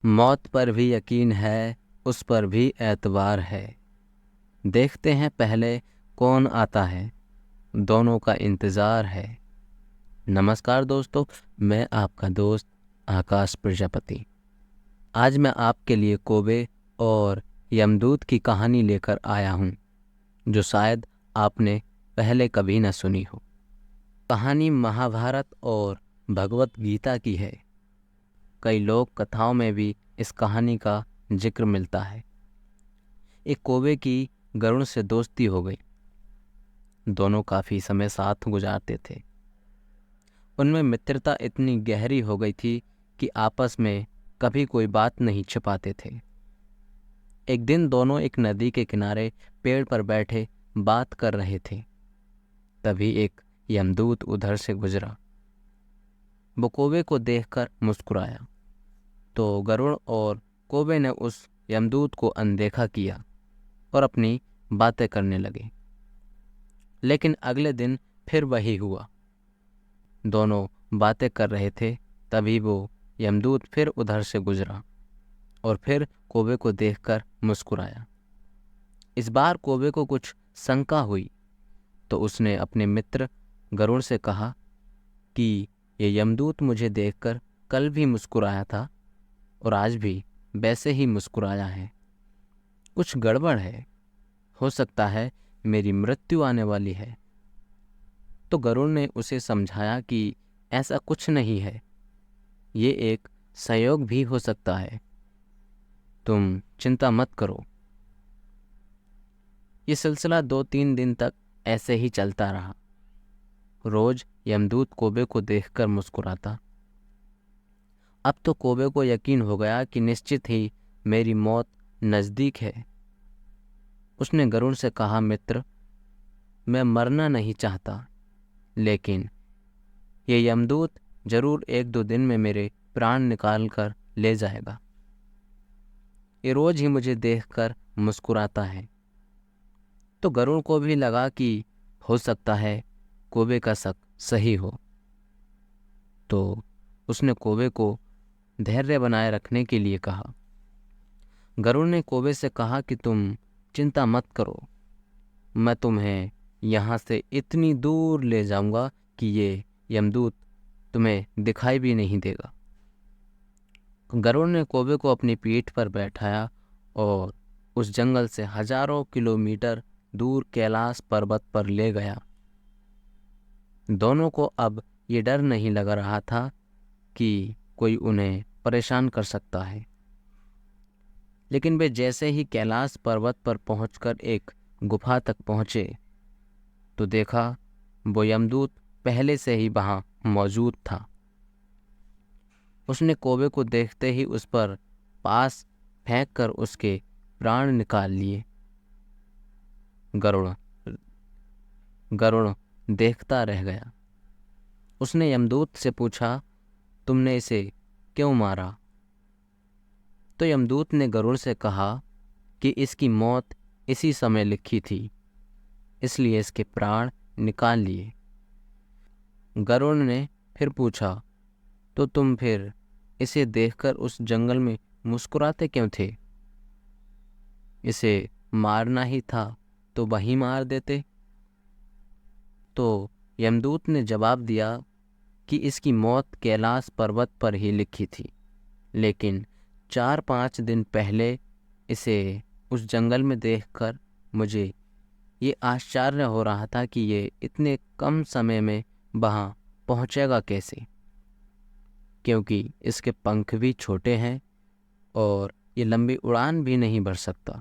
मौत पर भी यकीन है, उस पर भी एतबार है। देखते हैं पहले कौन आता है, दोनों का इंतज़ार है। नमस्कार दोस्तों, मैं आपका दोस्त आकाश प्रजापति। आज मैं आपके लिए कोबे और यमदूत की कहानी लेकर आया हूँ, जो शायद आपने पहले कभी न सुनी हो। कहानी महाभारत और भगवत गीता की है। कई लोक कथाओं में भी इस कहानी का जिक्र मिलता है। एक कौवे की गरुड़ से दोस्ती हो गई। दोनों काफ़ी समय साथ गुजारते थे। उनमें मित्रता इतनी गहरी हो गई थी कि आपस में कभी कोई बात नहीं छिपाते थे। एक दिन दोनों एक नदी के किनारे पेड़ पर बैठे बात कर रहे थे। तभी एक यमदूत उधर से गुजरा। वो कौवे को देखकर मुस्कुराया, तो गरुड़ और कौवे ने उस यमदूत को अनदेखा किया और अपनी बातें करने लगे। लेकिन अगले दिन फिर वही हुआ। दोनों बातें कर रहे थे, तभी वो यमदूत फिर उधर से गुजरा और फिर कौवे को देखकर मुस्कुराया। इस बार कौवे को कुछ शंका हुई, तो उसने अपने मित्र गरुड़ से कहा कि ये यमदूत मुझे देखकर कल भी मुस्कुराया था और आज भी वैसे ही मुस्कुराया है। कुछ गड़बड़ है, हो सकता है मेरी मृत्यु आने वाली है। तो गरुड़ ने उसे समझाया कि ऐसा कुछ नहीं है, ये एक संयोग भी हो सकता है, तुम चिंता मत करो। ये सिलसिला 2-3 दिन तक ऐसे ही चलता रहा। रोज यमदूत कौवे को देखकर मुस्कुराता। अब तो कौवे को यकीन हो गया कि निश्चित ही मेरी मौत नज़दीक है। उसने गरुड़ से कहा, मित्र, मैं मरना नहीं चाहता, लेकिन ये यमदूत जरूर 1-2 दिन में मेरे प्राण निकाल कर ले जाएगा। ये रोज ही मुझे देखकर मुस्कुराता है। तो गरुड़ को भी लगा कि हो सकता है कौवे का शक सही हो। तो उसने कौवे को धैर्य बनाए रखने के लिए कहा। गरुड़ ने कौवे से कहा कि तुम चिंता मत करो, मैं तुम्हें यहाँ से इतनी दूर ले जाऊंगा कि ये यमदूत तुम्हें दिखाई भी नहीं देगा। गरुड़ ने कौवे को अपनी पीठ पर बैठाया और उस जंगल से हजारों किलोमीटर दूर कैलाश पर्वत पर ले गया। दोनों को अब ये डर नहीं लग रहा था कि कोई उन्हें परेशान कर सकता है। लेकिन वे जैसे ही कैलाश पर्वत पर पहुंचकर एक गुफा तक पहुंचे, तो देखा वो यमदूत पहले से ही वहां मौजूद था। उसने कौवे को देखते ही उस पर पास फेंक कर उसके प्राण निकाल लिए। गरुड़ गरुड़ देखता रह गया। उसने यमदूत से पूछा, तुमने इसे क्यों मारा? तो यमदूत ने गरुड़ से कहा कि इसकी मौत इसी समय लिखी थी, इसलिए इसके प्राण निकाल लिए। गरुड़ ने फिर पूछा, तो तुम फिर इसे देखकर उस जंगल में मुस्कुराते क्यों थे? इसे मारना ही था तो वहीं मार देते। तो यमदूत ने जवाब दिया कि इसकी मौत कैलाश पर्वत पर ही लिखी थी, लेकिन 4-5 दिन पहले इसे उस जंगल में देखकर मुझे ये आश्चर्य हो रहा था कि ये इतने कम समय में वहाँ पहुँचेगा कैसे, क्योंकि इसके पंख भी छोटे हैं और ये लंबी उड़ान भी नहीं भर सकता।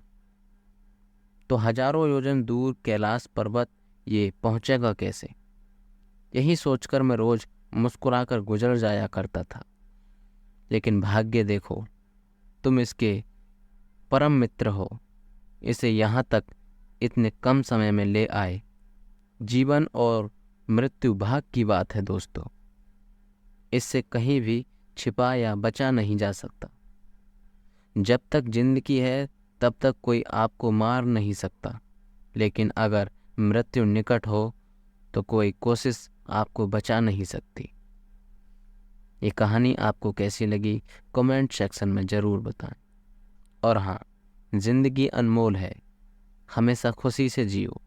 तो हजारों योजन दूर कैलाश पर्वत ये पहुँचेगा कैसे? यही सोचकर मैं रोज मुस्कुराकर गुजर जाया करता था। लेकिन भाग्य देखो, तुम इसके परम मित्र हो, इसे यहाँ तक इतने कम समय में ले आए। जीवन और मृत्यु भाग की बात है दोस्तों, इससे कहीं भी छिपा या बचा नहीं जा सकता। जब तक जिंदगी है तब तक कोई आपको मार नहीं सकता, लेकिन अगर मृत्यु निकट हो तो कोई कोशिश आपको बचा नहीं सकती। ये कहानी आपको कैसी लगी कमेंट सेक्शन में ज़रूर बताएं। और हाँ, ज़िंदगी अनमोल है, हमेशा खुशी से जियो।